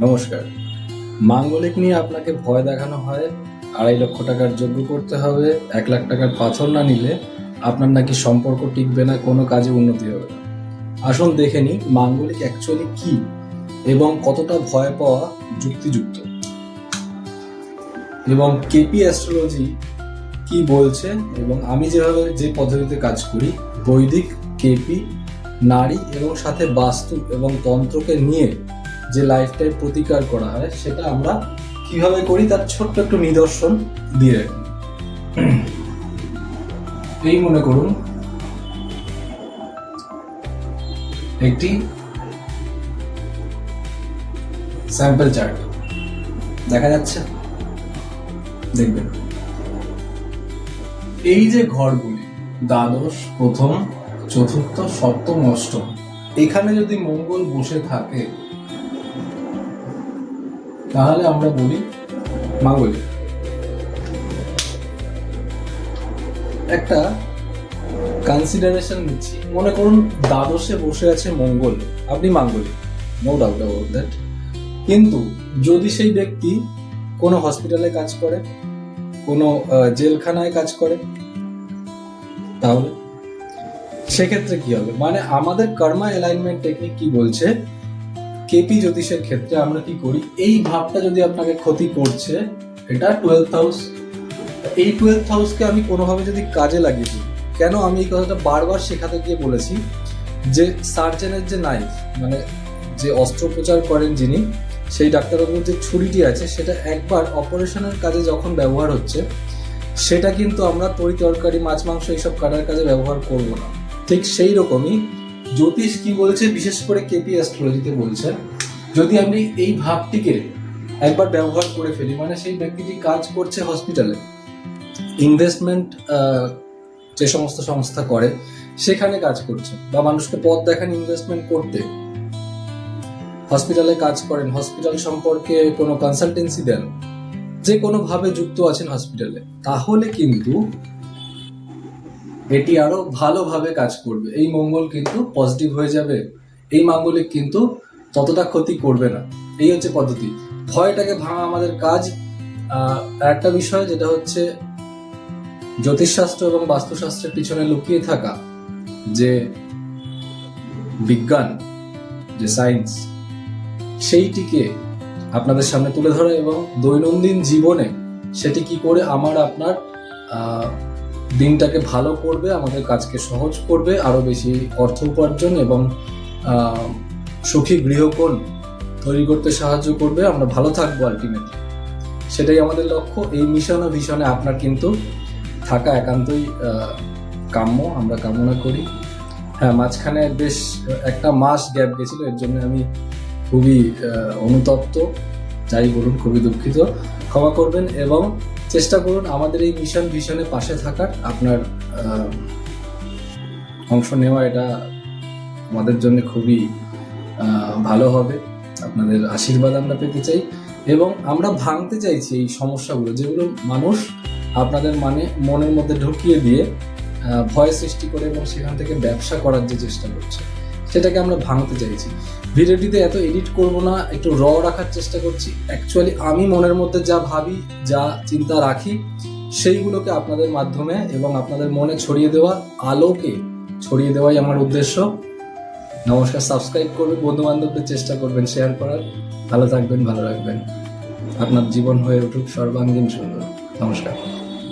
নমস্কার। মাঙ্গলিক নিয়ে আপনাকে ভয় দেখানো হয়, 2.5 লক্ষ টাকার যজ্ঞ করতে হবে, 1 লাখ টাকার পাথর না নিলে আপনার নাকি সম্পর্ক টিকবে না, কোনো কাজে উন্নতি হবে না। আসুন দেখে নিই মাঙ্গলিক অ্যাকচুয়ালি কি এবং কতটা ভয় পাওয়া যুক্তিযুক্ত, এবং কেপি অ্যাস্ট্রোলজি কি বলছে এবং আমি যে পদ্ধতিতে কাজ করি, বৈদিক, কেপি, নারী এবং সাথে বাস্তু এবং তন্ত্রকে নিয়ে যে লাইফটাই প্রতিকার করা হয় সেটা আমরা কিভাবে করি তার ছোট্ট একটু নিদর্শন দিয়ে রাখি। এই মনে করুন একটি স্যাম্পল চার্ট দেখা যাচ্ছে, দেখবেন এই যে ঘরগুলি দ্বাদশ, প্রথম, চতুর্থ, সপ্তম, অষ্টম, এখানে যদি মঙ্গল বসে থাকে তাহলে আমরা বলি মাঙ্গলিক। একটা কনসিডারেশন নিচ্ছি, মনে করুন দ্বাদশে বসে আছে মঙ্গল, আপনি মাঙ্গলিক, নো ডাউট অ্যাবাউট দ্যাট। কিন্তু যদি সেই ব্যক্তি কোনো হসপিটালে কাজ করে, কোনো জেলখানায় কাজ করে, তাহলে সেক্ষেত্রে কি হবে? মানে আমাদের কর্মা অ্যালাইনমেন্ট টেকনিক কি বলছে, কেপি জ্যোতিষের ক্ষেত্রে আমরা কি করি, এই ভাবটা যদি আপনাকে ক্ষতি করছে, এটা 12th হাউস, এই 12th হাউসকে আমি কোনোভাবে যদি কাজে লাগিয়ে দিই, কেন আমি এই কথাটা বারবার শেখাতে গিয়ে বলেছি যে সার্জনের যে নাইফ, মানে যে অস্ত্রোপচার করেন যিনি, সেই ডাক্তারবাবুর যে ছুরিটি আছে সেটা একবার অপারেশনের কাজে যখন ব্যবহার হচ্ছে, সেটা কিন্তু আমরা তরি তরকারি, মাছ মাংস এইসব কাটার কাজে ব্যবহার করব না। ঠিক সেই রকমই জ্যোতিষ কি বলছে, বিশেষ করে কেপি অ্যাস্ট্রোলজিতে বলছে, যদি আমি এই ভাবটিকে একবার ব্যবহার করে ফেলি, মানে সেই ব্যক্তিটি কাজ করছে হসপিটালে, ইনভেস্টমেন্ট যে সমস্ত সংস্থা করে সেখানে কাজ করছে, বা মানুষকে পথ দেখান ইনভেস্টমেন্ট করতে, হসপিটালে কাজ করেন, হসপিটাল সম্পর্কে কোনো কনসালটেন্সি দেন, যে কোনোভাবে যুক্ত আছেন হসপিটালে, তাহলে কিন্তু এটি আরো ভালোভাবে কাজ করবে। এই মঙ্গল কিন্তু পজিটিভ হয়ে যাবে, এই মাঙ্গলিক কিন্তু ততটা ক্ষতি করবে না। এই হচ্ছে পদ্ধতি। ভয়টাকে ভাঙা আমাদের কাজ। একটা বিষয় যেটা হচ্ছে জ্যোতিষশাস্ত্র এবং বাস্তুশাস্ত্রের পিছনে লুকিয়ে থাকা যে বিজ্ঞান, যে সায়েন্স, সেইটিকে আপনাদের সামনে তুলে ধরা এবং দৈনন্দিন জীবনে সেটি কি করে আমার আপনার দিনটাকে ভালো করবে, আমাদের কাজকে সহজ করবে, আরো বেশি অর্থ উপার্জন এবং সুখী গৃহকোণ তৈরি করতে সাহায্য করবে, আমরা ভালো থাকবো আলটিমেটলি, সেটাই আমাদের লক্ষ্য। এই মিশন ও ভিশনে আপনার কিন্তু থাকা একান্তই কাম্য, আমরা কামনা করি। হ্যাঁ, মাঝখানে বেশ একটা মাস গ্যাপ গেছিল, এর জন্য আমি খুবই অনুতপ্ত, যাই বলুন খুবই দুঃখিত, ক্ষমা করবেন এবং চেষ্টা করুন আমাদের এই মিশন ভিশনে পাশে থাকার। আপনার অংশ নেওয়া এটা আমাদের জন্য খুবই ভালো হবে, আপনাদের আশীর্বাদ আমরা পেতে চাই এবং আমরা ভাঙতে চাইছি এই সমস্যাগুলো, যেগুলো মানুষ আপনাদের মনের মধ্যে ঢুকিয়ে দিয়ে ভয় সৃষ্টি করে এবং সেখান থেকে ব্যবসা করার যে চেষ্টা করছে, সেটাকে আমরা ভাঙতে চাইছি। ভিডিওটিতে এত এডিট করব না, একটু র রাখার চেষ্টা করছি। অ্যাকচুয়ালি আমি মনের মধ্যে যা ভাবি, যা চিন্তা রাখি, সেইগুলোকে আপনাদের মাধ্যমে এবং আপনাদের মনে ছড়িয়ে দেওয়া, আলোকে ছড়িয়ে দেওয়াই আমার উদ্দেশ্য। নমস্কার। সাবস্ক্রাইব করবেন, বন্ধু বান্ধবদের চেষ্টা করবেন শেয়ার করার। ভালো থাকবেন, ভালো রাখবেন, আপনার জীবন হয়ে উঠুক সর্বাঙ্গীন সুন্দর। নমস্কার।